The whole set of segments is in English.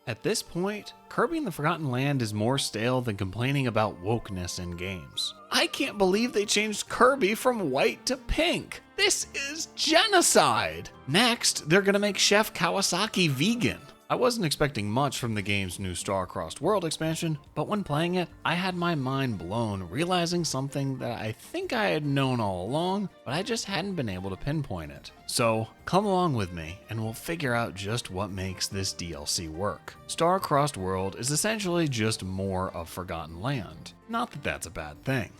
At this point, Kirby in the Forgotten Land is more stale than complaining about wokeness in games. I can't believe they changed Kirby from white to pink. This is genocide! Next, they're gonna make Chef Kawasaki vegan. I wasn't expecting much from the game's new Star-Crossed World expansion, but when playing it, I had my mind blown realizing something that I think I had known all along, but I just hadn't been able to pinpoint it. So, come along with me, and we'll figure out just what makes this DLC work. Star-Crossed World is essentially just more of Forgotten Land. Not that that's a bad thing.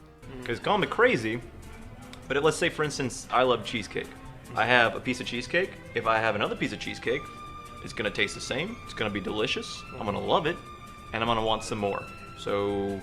Because call me crazy, but let's say, for instance, I love cheesecake. I have a piece of cheesecake. If I have another piece of cheesecake, it's gonna taste the same, it's gonna be delicious, I'm gonna love it, and I'm gonna want some more. So,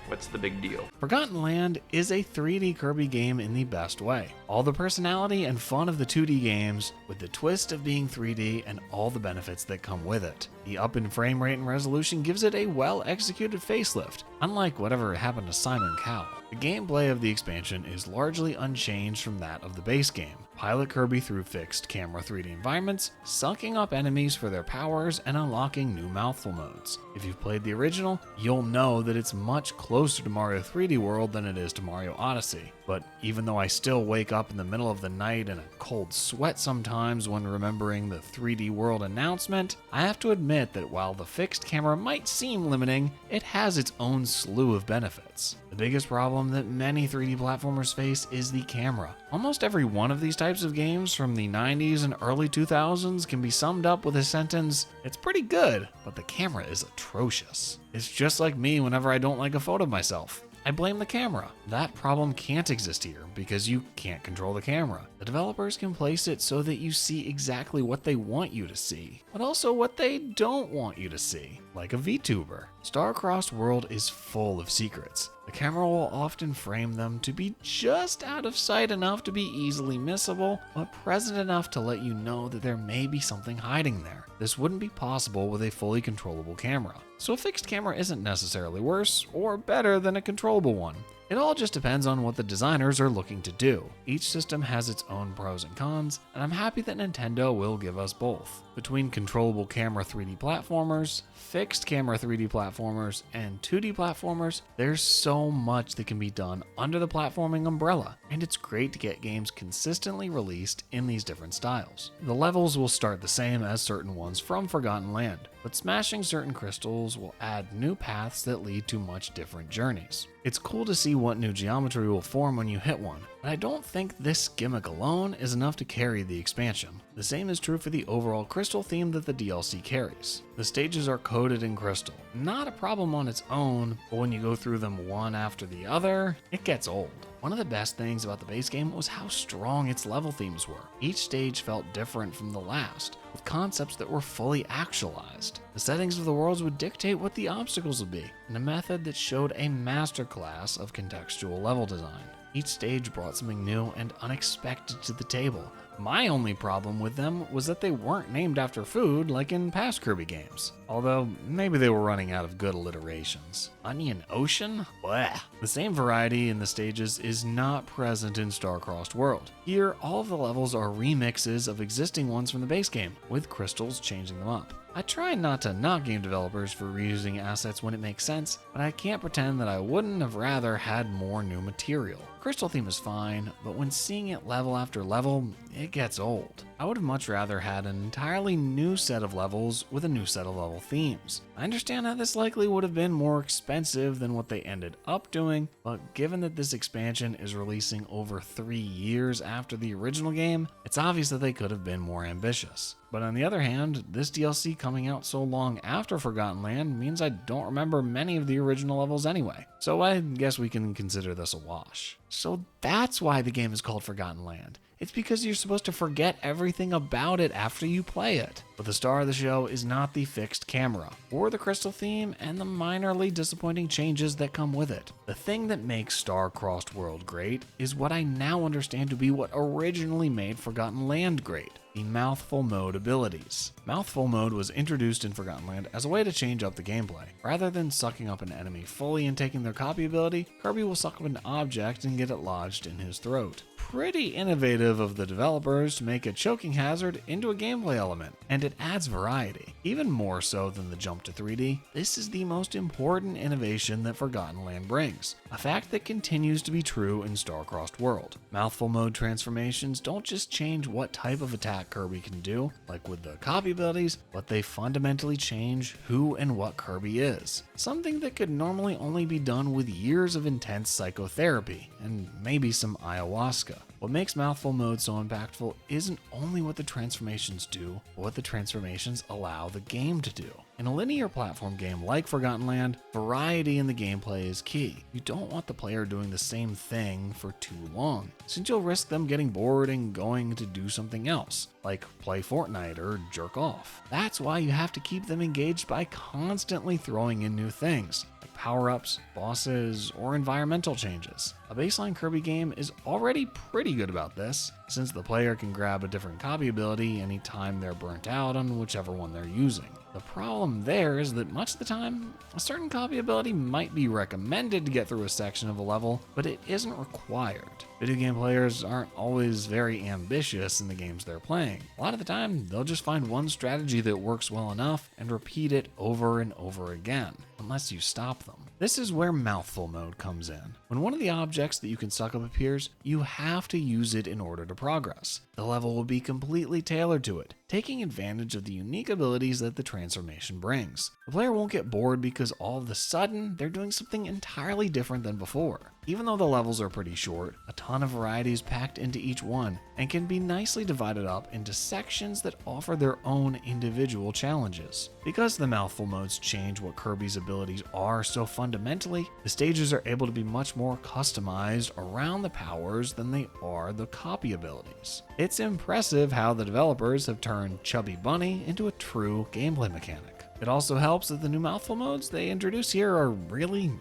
what's the big deal? Forgotten Land is a 3D Kirby game in the best way. All the personality and fun of the 2D games, with the twist of being 3D and all the benefits that come with it. The up in frame rate and resolution gives it a well-executed facelift, unlike whatever happened to Simon Cowell. The gameplay of the expansion is largely unchanged from that of the base game. Pilot Kirby through fixed camera 3D environments, sucking up enemies for their powers, and unlocking new Mouthful modes. If you've played the original, you'll know that it's much closer to Mario 3D World than it is to Mario Odyssey. But even though I still wake up in the middle of the night in a cold sweat sometimes when remembering the 3D World announcement, I have to admit that while the fixed camera might seem limiting, it has its own slew of benefits. The biggest problem that many 3D platformers face is the camera. Almost every one of these types of games from the 90s and early 2000s can be summed up with a sentence, "It's pretty good, but the camera is atrocious." It's just like me whenever I don't like a photo of myself. I blame the camera. That problem can't exist here because you can't control the camera. The developers can place it so that you see exactly what they want you to see, but also what they don't want you to see, like a VTuber. Star-Crossed World is full of secrets. The camera will often frame them to be just out of sight enough to be easily missable, but present enough to let you know that there may be something hiding there. This wouldn't be possible with a fully controllable camera. So a fixed camera isn't necessarily worse or better than a controllable one. It all just depends on what the designers are looking to do. Each system has its own pros and cons, and I'm happy that Nintendo will give us both. Between controllable camera 3D platformers, fixed camera 3D platformers, and 2D platformers, there's so much that can be done under the platforming umbrella, and it's great to get games consistently released in these different styles. The levels will start the same as certain ones from Forgotten Land, but smashing certain crystals will add new paths that lead to much different journeys. It's cool to see what new geometry will form when you hit one, but I don't think this gimmick alone is enough to carry the expansion. The same is true for the overall crystal theme that the DLC carries. The stages are coated in crystal. Not a problem on its own, but when you go through them one after the other, it gets old. One of the best things about the base game was how strong its level themes were. Each stage felt different from the last, with concepts that were fully actualized. The settings of the worlds would dictate what the obstacles would be, in a method that showed a masterclass of contextual level design. Each stage brought something new and unexpected to the table. My only problem with them was that they weren't named after food like in past Kirby games. Although, maybe they were running out of good alliterations. Onion Ocean? Bleh. The same variety in the stages is not present in Star-Crossed World. Here, all of the levels are remixes of existing ones from the base game, with crystals changing them up. I try not to knock game developers for reusing assets when it makes sense, but I can't pretend that I wouldn't have rather had more new material. Crystal theme is fine, but when seeing it level after level, it gets old. I would have much rather had an entirely new set of levels with a new set of level themes. I understand that this likely would have been more expensive than what they ended up doing, but given that this expansion is releasing over 3 years after the original game, it's obvious that they could have been more ambitious. But on the other hand, this DLC coming out so long after Forgotten Land means I don't remember many of the original levels anyway. So I guess we can consider this a wash. So that's why the game is called Forgotten Land. It's because you're supposed to forget everything about it after you play it. But the star of the show is not the fixed camera, or the crystal theme, and the minorly disappointing changes that come with it. The thing that makes Star-Crossed World great is what I now understand to be what originally made Forgotten Land great. the Mouthful mode abilities. Mouthful mode was introduced in Forgotten Land as a way to change up the gameplay. Rather than sucking up an enemy fully and taking their copy ability, Kirby will suck up an object and get it lodged in his throat. Pretty innovative of the developers to make a choking hazard into a gameplay element, and it adds variety. Even more so than the jump to 3D, this is the most important innovation that Forgotten Land brings, a fact that continues to be true in Star-Crossed World. Mouthful mode transformations don't just change what type of attack Kirby can do, like with the copy abilities, but they fundamentally change who and what Kirby is. Something that could normally only be done with years of intense psychotherapy, and maybe some ayahuasca. What makes Mouthful mode so impactful isn't only what the transformations do, but what the transformations allow the game to do. In a linear platform game like Forgotten Land, variety in the gameplay is key. You don't want the player doing the same thing for too long, since you'll risk them getting bored and going to do something else, like play Fortnite or jerk off. That's why you have to keep them engaged by constantly throwing in new things, like power-ups, bosses, or environmental changes. A baseline Kirby game is already pretty good about this, since the player can grab a different copy ability anytime they're burnt out on whichever one they're using. The problem there is that much of the time, a certain copy ability might be recommended to get through a section of a level, but it isn't required. Video game players aren't always very ambitious in the games they're playing. A lot of the time, they'll just find one strategy that works well enough and repeat it over and over again, unless you stop them. This is where Mouthful mode comes in. When one of the objects that you can suck up appears, you have to use it in order to progress. The level will be completely tailored to it, taking advantage of the unique abilities that the transformation brings. The player won't get bored because all of a sudden, they're doing something entirely different than before. Even though the levels are pretty short, a ton of variety is packed into each one and can be nicely divided up into sections that offer their own individual challenges. Because the Mouthful modes change what Kirby's abilities are so fundamentally, the stages are able to be much more customized around the powers than they are the copy abilities. It's impressive how the developers have turned Chubby Bunny into a true gameplay mechanic. It also helps that the new Mouthful modes they introduce here are really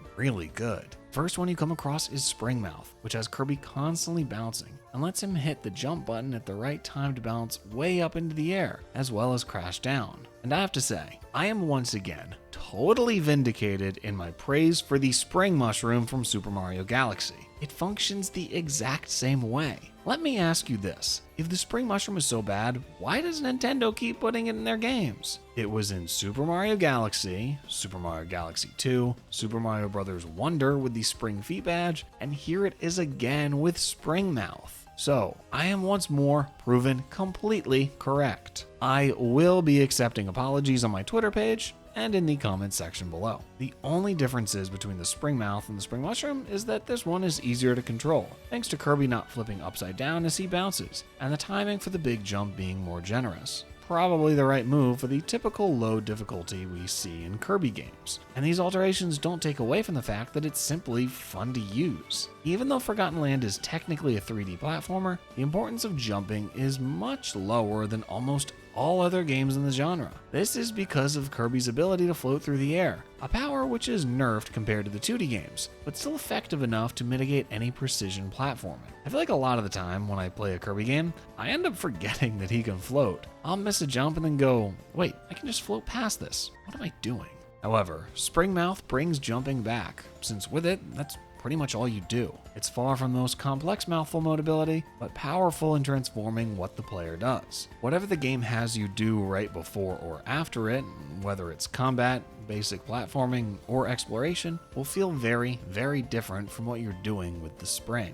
good. First one you come across is Spring Mouth, which has Kirby constantly bouncing and lets him hit the jump button at the right time to bounce way up into the air, as well as crash down. And I have to say, I am once again totally vindicated in my praise for the Spring Mushroom from Super Mario Galaxy. It functions the exact same way. Let me ask you this. If the Spring Mushroom is so bad, why does Nintendo keep putting it in their games? It was in Super Mario Galaxy, Super Mario Galaxy 2, Super Mario Bros. Wonder with the Spring Feet badge, and here it is again with Spring Mouth. So, I am once more proven completely correct. I will be accepting apologies on my Twitter page and in the comments section below. The only differences between the Spring Mouth and the Spring Mushroom is that this one is easier to control, thanks to Kirby not flipping upside down as he bounces, and the timing for the big jump being more generous. Probably the right move for the typical low difficulty we see in Kirby games. And these alterations don't take away from the fact that it's simply fun to use. Even though Forgotten Land is technically a 3D platformer, the importance of jumping is much lower than almost all other games in the genre. This is because of Kirby's ability to float through the air, a power which is nerfed compared to the 2D games, but still effective enough to mitigate any precision platforming. I feel like a lot of the time when I play a Kirby game, I end up forgetting that he can float. I'll miss a jump and then go, wait, I can just float past this. What am I doing? However, Spring Mouth brings jumping back, since with it, that's pretty much all you do. It's far from the most complex Mouthful mode ability, but powerful in transforming what the player does. Whatever the game has you do right before or after it, whether it's combat, basic platforming, or exploration, will feel very different from what you're doing with the Spring.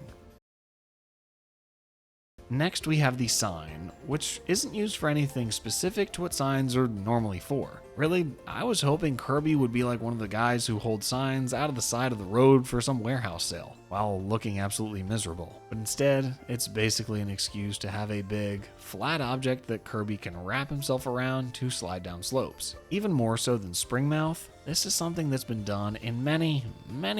Next we have the sign, which isn't used for anything specific to what signs are normally for. Really, I was hoping Kirby would be like one of the guys who hold signs out of the side of the road for some warehouse sale, while looking absolutely miserable. But instead, it's basically an excuse to have a big, flat object that Kirby can wrap himself around to slide down slopes. Even more so than Spring Mouth, this is something that's been done in many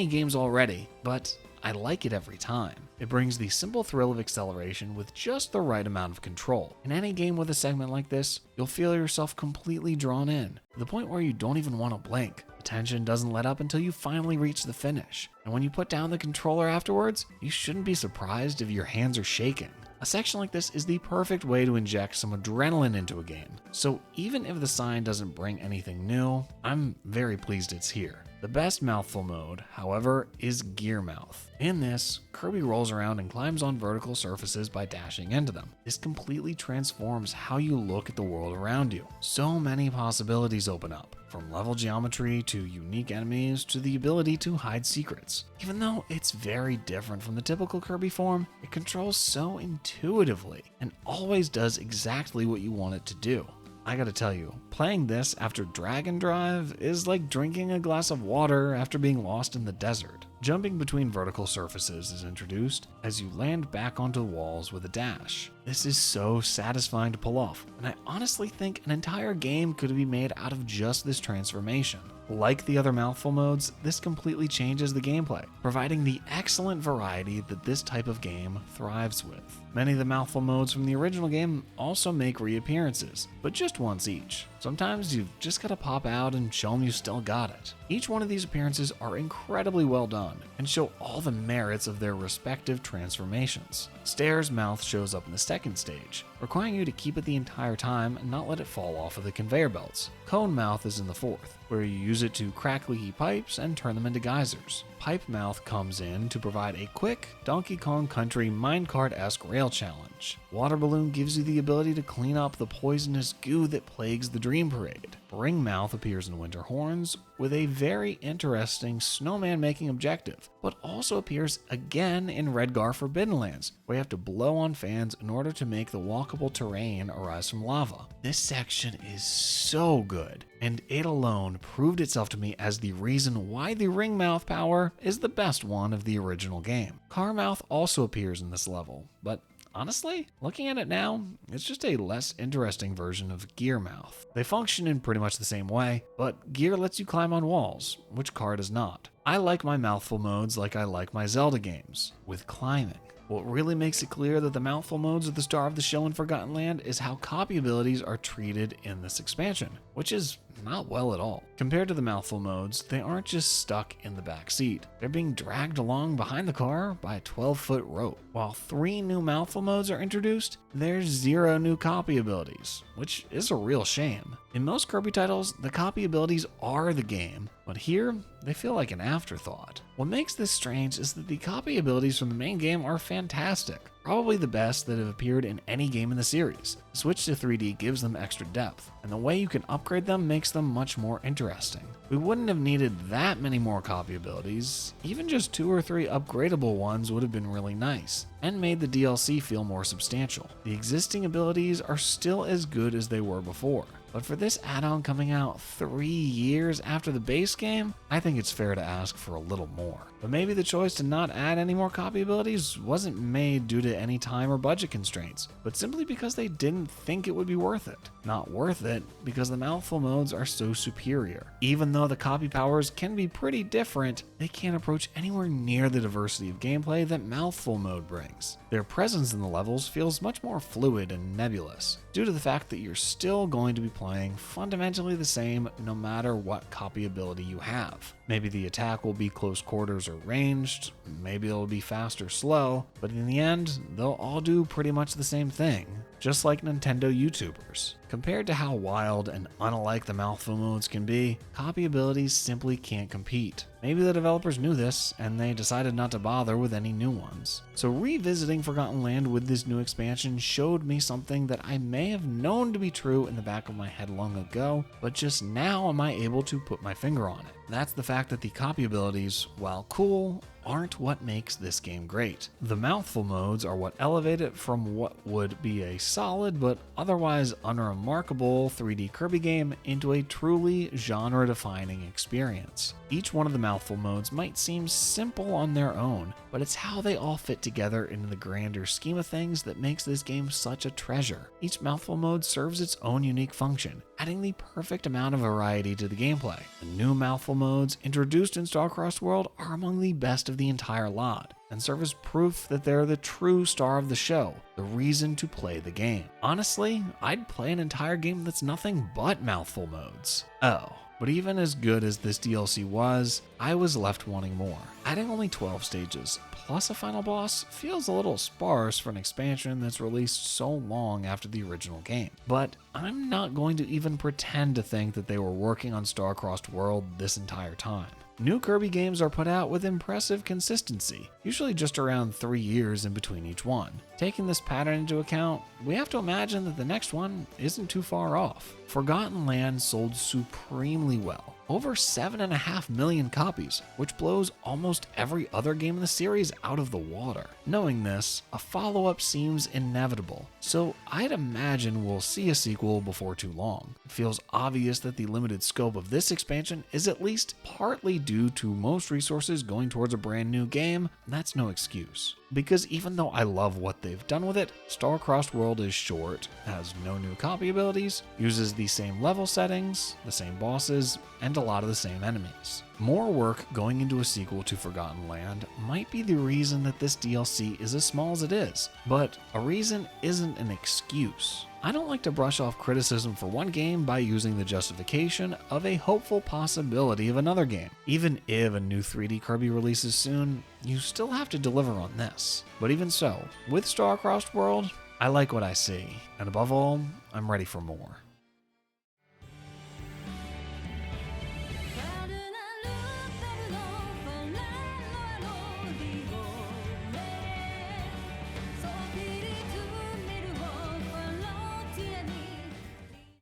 games already, but I like it every time. It brings the simple thrill of acceleration with just the right amount of control. In any game with a segment like this, you'll feel yourself completely drawn in, to the point where you don't even want to blink. The tension doesn't let up until you finally reach the finish. And when you put down the controller afterwards, you shouldn't be surprised if your hands are shaking. A section like this is the perfect way to inject some adrenaline into a game, so even if the sign doesn't bring anything new, I'm very pleased it's here. The best Mouthful mode, however, is Gear Mouth. In this, Kirby rolls around and climbs on vertical surfaces by dashing into them. This completely transforms how you look at the world around you. So many possibilities open up, from level geometry to unique enemies to the ability to hide secrets. Even though it's very different from the typical Kirby form, it controls so intuitively and always does exactly what you want it to do. I gotta tell you, playing this after Dragon Drive is like drinking a glass of water after being lost in the desert. Jumping between vertical surfaces is introduced as you land back onto the walls with a dash. This is so satisfying to pull off, and I honestly think an entire game could be made out of just this transformation. Like the other Mouthful modes, this completely changes the gameplay, providing the excellent variety that this type of game thrives with. Many of the Mouthful modes from the original game also make reappearances, but just once each. Sometimes you've just gotta pop out and show them you still got it. Each one of these appearances are incredibly well done and show all the merits of their respective transformations. Stairs Mouth shows up in the second stage, requiring you to keep it the entire time and not let it fall off of the conveyor belts. Cone Mouth is in the fourth, where you use it to crack leaky pipes and turn them into geysers. Pipe Mouth comes in to provide a quick Donkey Kong Country minecart-esque rail challenge. Water Balloon gives you the ability to clean up the poisonous goo that plagues the Dream Parade. Ring Mouth appears in Winter Horns with a very interesting snowman making objective, but also appears again in Redgar Forbidden Lands, where you have to blow on fans in order to make the walkable terrain arise from lava. This section is so good, and it alone proved itself to me as the reason why the Ring Mouth power is the best one of the original game. Car Mouth also appears in this level, but honestly, looking at it now, it's just a less interesting version of Gear Mouth. They function in pretty much the same way, but Gear lets you climb on walls, which Car does not. I like my Mouthful modes like I like my Zelda games, with climbing. What really makes it clear that the Mouthful modes are the star of the show in Forgotten Land is how copy abilities are treated in this expansion, which is not well at all. Compared to the Mouthful modes, they aren't just stuck in the back seat. They're being dragged along behind the car by a 12-foot rope. While 3 new Mouthful modes are introduced, there's 0 new copy abilities, which is a real shame. In most Kirby titles, the copy abilities are the game, but here, they feel like an afterthought. What makes this strange is that the copy abilities from the main game are fantastic, probably the best that have appeared in any game in the series. The switch to 3D gives them extra depth, and the way you can upgrade them makes them much more interesting. We wouldn't have needed that many more copy abilities, even just 2 or 3 upgradable ones would have been really nice, and made the DLC feel more substantial. The existing abilities are still as good as they were before, but for this add-on coming out 3 years after the base game, I think it's fair to ask for a little more. But maybe the choice to not add any more copy abilities wasn't made due to any time or budget constraints, but simply because they didn't think it would be worth it. Not worth it because the Mouthful modes are so superior. Even though the copy powers can be pretty different, they can't approach anywhere near the diversity of gameplay that Mouthful mode brings. Their presence in the levels feels much more fluid and nebulous, due to the fact that you're still going to be playing fundamentally the same no matter what copy ability you have. Maybe the attack will be close quarters or ranged, maybe it'll be fast or slow, but in the end, they'll all do pretty much the same thing, just like Nintendo YouTubers. Compared to how wild and unlike the Mouthful modes can be, copy abilities simply can't compete. Maybe the developers knew this, and they decided not to bother with any new ones. So revisiting Forgotten Land with this new expansion showed me something that I may have known to be true in the back of my head long ago, but just now am I able to put my finger on it. That's the fact that the copy abilities, while cool, aren't what makes this game great. The Mouthful modes are what elevate it from what would be a solid but otherwise unremarkable 3D Kirby game into a truly genre-defining experience. Each one of the Mouthful modes might seem simple on their own, but it's how they all fit together into the grander scheme of things that makes this game such a treasure. Each Mouthful mode serves its own unique function, adding the perfect amount of variety to the gameplay. The new Mouthful modes introduced in Starcrossed World are among the best of the entire lot, and serve as proof that they're the true star of the show, the reason to play the game. Honestly, I'd play an entire game that's nothing but Mouthful modes. Oh, But even as good as this DLC was, I was left wanting more. Adding only 12 stages, plus a final boss, feels a little sparse for an expansion that's released so long after the original game. But I'm not going to even pretend to think that they were working on Star-Crossed World this entire time. New Kirby games are put out with impressive consistency, usually just around 3 years in between each one. Taking this pattern into account, we have to imagine that the next one isn't too far off. Forgotten Land sold supremely well, over 7.5 million copies, which blows almost every other game in the series out of the water. Knowing this, a follow-up seems inevitable, so I'd imagine we'll see a sequel before too long. It feels obvious that the limited scope of this expansion is at least partly due to most resources going towards a brand new game, and that's no excuse. Because even though I love what they've done with it, Star-Crossed World is short, has no new copy abilities, uses the same level settings, the same bosses, and a lot of the same enemies. More work going into a sequel to Forgotten Land might be the reason that this DLC is as small as it is, but a reason isn't an excuse. I don't like to brush off criticism for one game by using the justification of a hopeful possibility of another game. Even if a new 3D Kirby releases soon, you still have to deliver on this. But even so, with Star-Crossed World, I like what I see, and above all, I'm ready for more.